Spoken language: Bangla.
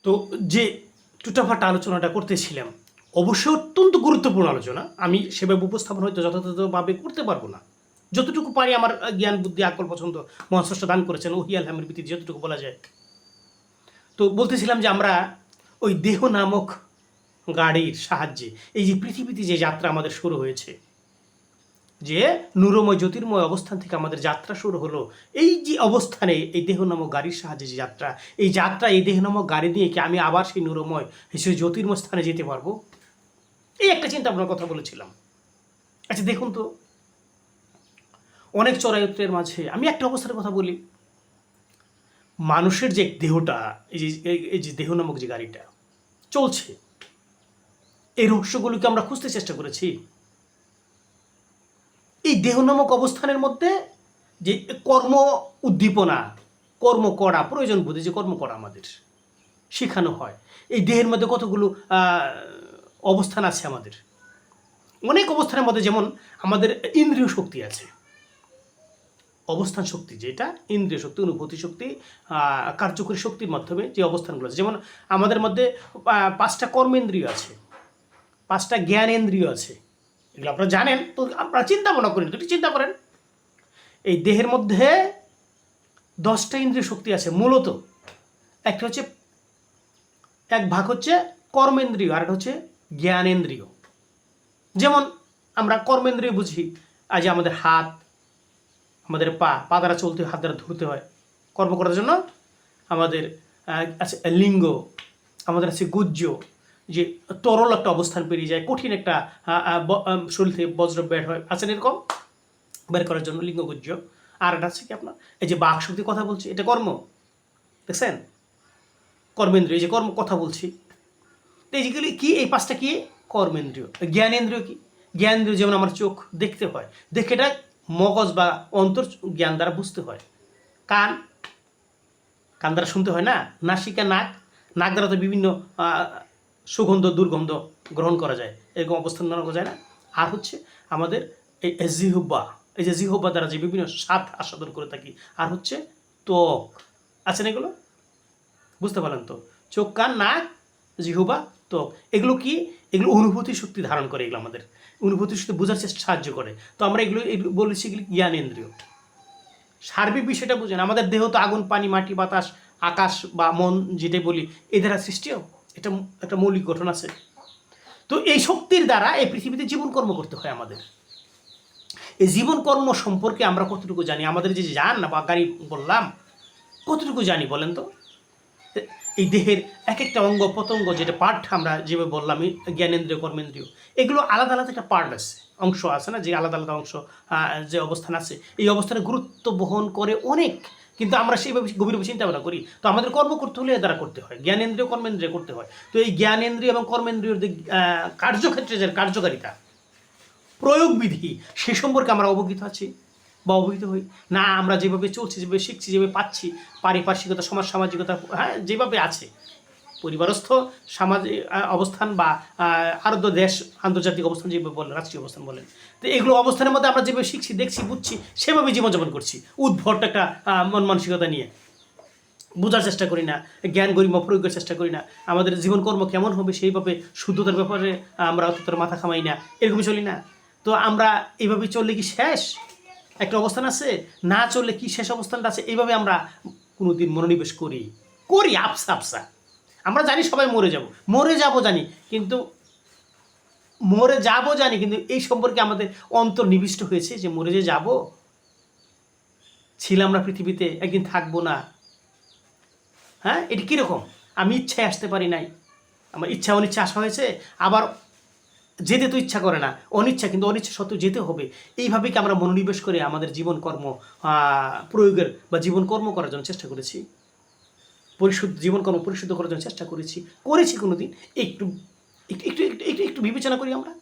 তো যে টুটাফাটা আলোচনাটা করতেছিলাম, অবশ্যই অত্যন্ত গুরুত্বপূর্ণ আলোচনা। আমি সেভাবে উপস্থাপন হয়তো যথাযথভাবে করতে পারবো না। যতটুকু পারি আমার জ্ঞান বুদ্ধি আকল পছন্দ মহাস্রষ্টা দান করেছেন ওহি আলহামের ভিত্তিতে যতটুকু বলা যায়। তো বলতেছিলাম যে আমরা ওই দেহ নামক গাড়ির সাহায্যে এই যে পৃথিবীতে যে যাত্রা আমাদের শুরু হয়েছে, যে নূরময় জ্যোতির্ময় অবস্থান থেকে আমাদের যাত্রা শুরু হলো, এই যে অবস্থানে এই দেহ নামক গাড়ির সাহায্যে যে যাত্রা, এই দেহ নামক গাড়ি নিয়ে কি আমি আবার সেই নূরময় সেই জ্যোতির্ময় স্থানে যেতে পারবো? এই একটা চিন্তা ভাবনার কথা বলেছিলাম। আচ্ছা দেখুন তো, অনেক চরায়ত্রের মাঝে আমি একটা অবস্থার কথা বলি। মানুষের যে দেহটা, এই যে দেহ নামক যে গাড়িটা চলছে, এই রহস্যগুলোকে আমরা খুঁজতে চেষ্টা করেছি। এই দেহ নামক অবস্থানের মধ্যে যে কর্ম উদ্দীপনা, কর্ম করা প্রয়োজন বোধে যে কর্ম করা আমাদের শেখানো হয়, এই দেহের মধ্যে কতগুলো অবস্থান আছে আমাদের। অনেক অবস্থানের মধ্যে যেমন আমাদের ইন্দ্রিয় শক্তি আছে, অবস্থান শক্তি যেটা ইন্দ্রিয় শক্তি, অনুভূতি শক্তি, কার্যকরী শক্তির মাধ্যমে যে অবস্থানগুলো আছে। যেমন আমাদের মধ্যে 5টা কর্মেন্দ্রিয় আছে, 5টা জ্ঞানেন্দ্রিয় আছে। এগুলো আপনারা জানেন, তো আপনারা চিন্তা ভাবনা করেন, দুটি চিন্তা করেন। এই দেহের মধ্যে 10টা ইন্দ্রিয় শক্তি আছে মূলত। একটা হচ্ছে, এক ভাগ হচ্ছে কর্মেন্দ্রিয়, আর একটা হচ্ছে জ্ঞানেন্দ্রিয়। যেমন আমরা কর্মেন্দ্রিয় বুঝি, আজ আমাদের হাত, আমাদের পা দ্বারা চলতে হয়, হাত দ্বারা ধরতে হয় কর্ম করার জন্য। আমাদের আছে লিঙ্গ, আমাদের আছে গুহ্য, যে তরল একটা অবস্থান পেরিয়ে যায়, কঠিন একটা শরীর থেকে বজ্র বের হয়, আছেন এরকম, বের করার জন্য লিঙ্গ গুহ্য। আর একটা আছে কি আপনার এই যে বাক শক্তির কথা বলছি, এটা কর্ম, দেখছেন কর্মেন্দ্রিয়, এই যে কর্ম কথা বলছি। তো এইগুলি কি, এই 5টা কি কর্মেন্দ্রিয়। জ্ঞানেন্দ্রিয় কি, জ্ঞানেন্দ্রিয় যেমন আমার চোখ দেখতে হয়, দেখে এটা মগজ বা অন্তর জ্ঞান দ্বারা বুঝতে হয়। কান, কান দ্বারা শুনতে হয় না। নাসিকা, নাক দ্বারা তো বিভিন্ন সুগন্ধ দুর্গন্ধ গ্রহণ করা যায়, এরকম অবস্থান করা যায় না। আর হচ্ছে আমাদের এই জিহ্বা, এই যে জিহ্বা দ্বারা যে বিভিন্ন স্বাদ আস্বাদন করে থাকি। আর হচ্ছে ত্বক, আছেন এগুলো, বুঝতে পারলেন তো? চোখ, কান, নাক, জিহ্বা, ত্বক, এগুলো কি, এগুলো অনুভূতি শক্তি ধারণ করে, এগুলো আমাদের অনুভূতি শক্তি বোঝার চেষ্টা সাহায্য করে। তো আমরা এগুলো বলেছি এগুলি জ্ঞানেন্দ্রিয়। সার্বিক বিষয়টা বুঝেন, আমাদের দেহ তো আগুন, পানি, মাটি, বাতাস, আকাশ বা মন যেটাই বলি, এ দ্বারা সৃষ্টিও, এটা একটা মৌলিক গঠন আছে। তো এই শক্তির দ্বারা এই পৃথিবীতে জীবন কর্ম করতে হয় আমাদের। এই জীবন কর্ম সম্পর্কে আমরা কতটুকু জানি? আমাদের যে যান না বা গাড়ি বললাম, কতটুকু জানি বলেন তো? এই দেহের এক একটা অঙ্গ প্রত্যঙ্গ, যেটা পার্ট আমরা যেভাবে বললাম, জ্ঞানেন্দ্রিয়, কর্মেন্দ্রিয়, এগুলো আলাদা আলাদা একটা পার্ট আছে, অংশ আছে না, যে আলাদা আলাদা অংশ, যে অবস্থান আছে, এই অবস্থানে গুরুত্ব বহন করে অনেক। কিন্তু আমরা সেইভাবে গভীরভাবে চিন্তা ভাবনা করি। তো আমাদের কর্ম করতে হলে এ দ্বারা করতে হয়, জ্ঞানেন্দ্রিয়, কর্মেন্দ্রিয় করতে হয়। তো এই জ্ঞানেন্দ্রিয় এবং কর্মেন্দ্রিয়র যে কার্যক্ষেত্রে যে কার্যকারিতা, প্রয়োগবিধি, সে সম্পর্কে আমরা অবগত আছি বা অবহিত হই না? আমরা যেভাবে চলছি, যেভাবে শিখছি, যেভাবে পাচ্ছি, পারিপার্শ্বিকতা, সমাজ সামাজিকতা, হ্যাঁ, যেভাবে আছে, পরিবারস্থ সামাজিক অবস্থান বা আরও দেশ আন্তর্জাতিক অবস্থান যেভাবে বলেন, রাষ্ট্রীয় অবস্থান বলেন, তো এগুলো অবস্থানের মধ্যে আমরা যেভাবে শিখছি, দেখছি, বুঝছি, সেভাবে জীবনযাপন করছি উদ্ভট একটা মন মানসিকতা নিয়ে। বোঝার চেষ্টা করি না, জ্ঞান গরিমা প্রয়োগের চেষ্টা করি না, আমাদের জীবনকর্ম কেমন হবে সেইভাবে শুদ্ধতার ব্যাপারে আমরা অতটা মাথা খামাই না, এরকমই চলি না। তো আমরা এইভাবে চললে কি শেষ একটা অবস্থান আছে? না চললে কি শেষ অবস্থানটা আছে? এইভাবে আমরা কোনোদিন মনোনিবেশ করি আফসা আফসা। আমরা জানি সবাই মরে যাব জানি, কিন্তু এই সম্পর্কে আমাদের অন্তর নিবিষ্ট হয়েছে যে মরে যে যাব, ছিলাম না পৃথিবীতে, একদিন থাকবো না। হ্যাঁ, এটা কীরকম? আমি ইচ্ছায় আসতে পারি নাই, আমার ইচ্ছা অনিচ্ছা আসা হয়েছে, আবার যেতে তো ইচ্ছা করে না, অনিচ্ছা, কিন্তু অনিচ্ছা সত্ত্বেও যেতে হবে। এইভাবে কি আমরা মনোনিবেশ করে আমাদের জীবন কর্ম প্রয়োগের বা জীবন কর্ম করার জন্য চেষ্টা করেছি? জীবনকর্ম পরিশুদ্ধ করার জন্য চেষ্টা করেছি কোনোদিন? একটু একটু একটু একটু একটু বিবেচনা করি আমরা।